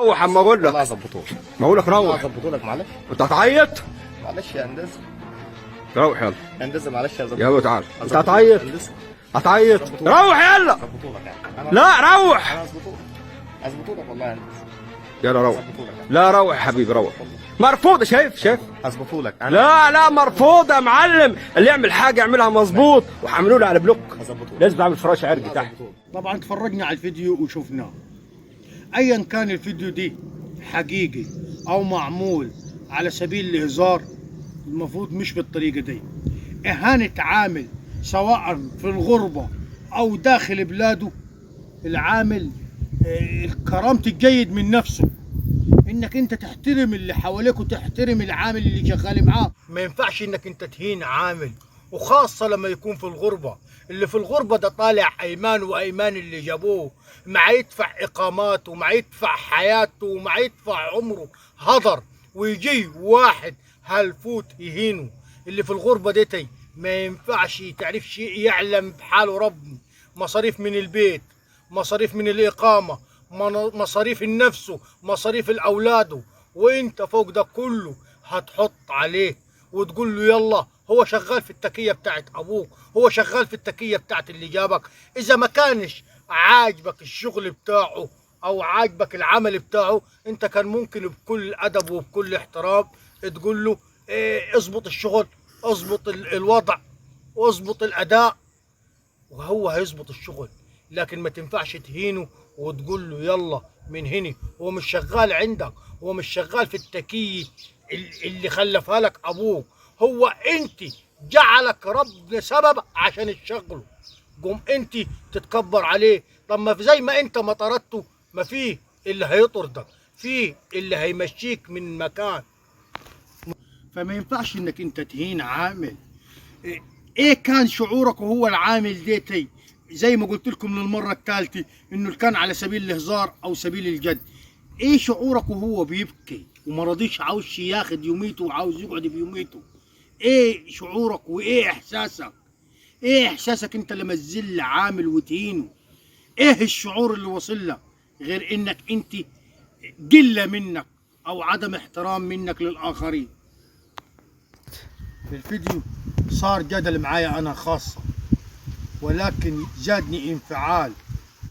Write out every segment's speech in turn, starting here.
روح اما اقول والله لك. هظبطوك. ما اقول لك روح. هظبطولك معلش. انت هتعيط؟ معلش يا هندسه. روح يلا. هندسه معلش هظبطولك. يلا تعال. انت هظبطولك. هتعيط؟ هندسه هتعيط؟ هظبطولك. روح يلا. هظبطولك يعني. لا روح. انا هظبطولك والله يا هندسه. يلا روح. هظبطولك يعني. لا روح يا حبيبي روح. مرفوضة. شايف هظبطولك انا. لا مرفوضة يا معلم. اللي يعمل حاجة يعملها مظبوط وحملوا له على بلوك. هظبطولك. لازم تعمل فراش عرق تحت. طبعا تفرجنا على الفيديو وشفناه. ايا كان الفيديو دي حقيقي او معمول على سبيل الهزار، المفروض مش بالطريقه دي. اهانه عامل سواء في الغربه او داخل بلاده، العامل كرامة الجيد من نفسه، انك انت تحترم اللي حواليك وتحترم العامل اللي شغال معاه. ما ينفعش انك انت تهين عامل، وخاصة لما يكون في الغربة. اللي في الغربة ده طالع ايمان وايمان اللي جابوه، مع يدفع اقاماته ومع يدفع حياته ومع يدفع عمره هدر، ويجي واحد هالفوت يهينه. اللي في الغربة ديتي ما ينفعش تعرف شيء، يعلم بحاله ربي. مصاريف من البيت، مصاريف من الإقامة، مصاريف النفسه، مصاريف الأولاده، وانت فوق ده كله هتحط عليه وتقول له يلا. هو شغال في التكية بتاعت أبوك، هو شغال في التكية بتاعت اللي جابك. إذا ما كانش عاجبك الشغل بتاعه أو عاجبك العمل بتاعه، انت كان ممكن بكل أدب وبكل احترام تقول له اظبط الشغل، اظبط الوضع، واظبط الأداء، وهو هيظبط الشغل. لكن ما تنفعش تهينه وتقول له يلا من هنا. هو مش شغال عندك، هو مش شغال في التكية اللي خلفها لك ابوك. هو انت جعلك ربنا سبب عشان تشغله، قوم انت تتكبر عليه. طب ما زي ما انت ما طردته، ما فيه اللي هيطردك، فيه اللي هيمشيك من مكان. فما ينفعش انك انت تهين عامل. ايه كان شعورك وهو العامل ديتي؟ زي ما قلت لكم للمره الثالثه انه كان على سبيل الهزار او سبيل الجد. ايه شعورك وهو بيبكي وما رضيش، عاوز ياخد يوميته وعاوز يقعد بيوميته؟ ايه شعورك وايه احساسك؟ ايه احساسك انت لما تذل عامل وتهينه؟ ايه الشعور اللي وصل لك غير انك انت قله منك او عدم احترام منك للاخرين؟ في الفيديو صار جدل معايا انا خاصة، ولكن زادني انفعال.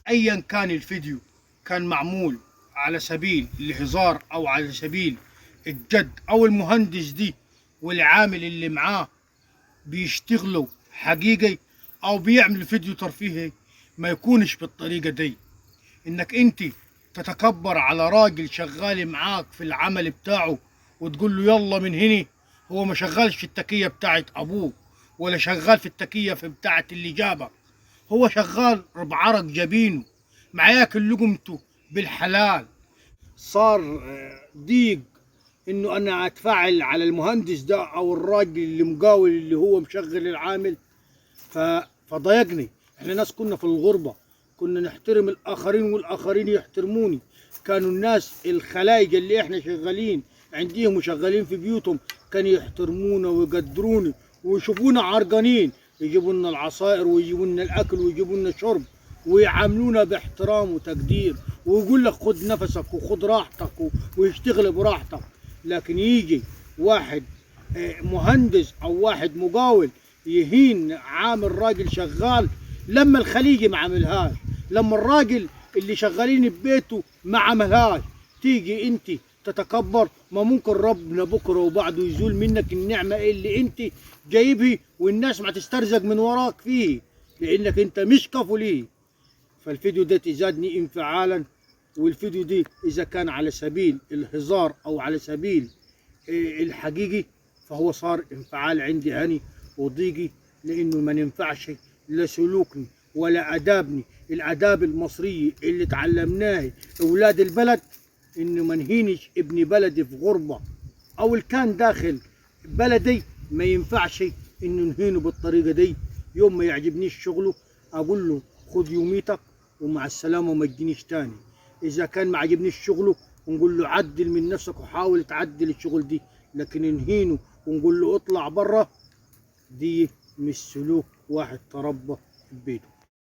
ايا كان الفيديو كان معمول على سبيل الهزار او على سبيل الجد، او المهندس دي والعامل اللي معاه بيشتغلوا حقيقي او بيعمل فيديو ترفيهي، ما يكونش بالطريقة دي. انك انت تتكبر على راجل شغال معاك في العمل بتاعه وتقول له يلا من هنا. هو ما شغالش في التكية بتاعت ابوه ولا شغال في التكية في بتاعت اللي جابك. هو شغال بعرق جبينه، مع ياكل لقمته بالحلال. صار ضيق انه انا اتفاعل على المهندس ده او الراجل اللي مقاول اللي هو مشغل العامل. فضايقني. احنا ناس كنا في الغربة، كنا نحترم الاخرين والاخرين يحترموني. كانوا الناس الخلايجة اللي احنا شغالين عنديهم وشغالين في بيوتهم كانوا يحترمونا ويقدرونا ويشوفونا عرقانين، يجيبوا لنا العصائر ويجيبوا لنا الاكل ويجيبوا لنا الشرب ويعاملونا باحترام وتقدير، ويقول لك خد نفسك وخد راحتك ويشتغل براحتك. لكن يجي واحد مهندس او واحد مقاول يهين عامل راجل شغال، لما الخليجي ما عملهاش، لما الراجل اللي شغالين ببيته ما عملهاش، تيجي انت تتكبر. ما ممكن ربنا بكره وبعده يزول منك النعمه اللي انت جايبها والناس ما تسترزق من وراك فيه، لانك انت مش كفو ليه. فالفيديو ده زادني انفعالا. والفيديو دي اذا كان على سبيل الهزار او على سبيل الحقيقي، فهو صار انفعال عندي هني وضيقي، لانه ما ينفعش لا سلوكني ولا ادابني الاداب المصريه اللي تعلمناها اولاد البلد، انه ما نهينش ابن بلدي في غربه او اللي كان داخل بلدي. ما ينفعش انه نهينه بالطريقه دي. يوم ما يعجبنيش شغله اقول له خذ يوميتك ومع السلامه وما تجينيش تاني. اذا كان ما عجبنيش شغله ونقول له عدل من نفسك وحاول تعدل الشغل دي. لكن نهينه ونقول له اطلع بره، دي مش سلوك واحد تربى في بيته.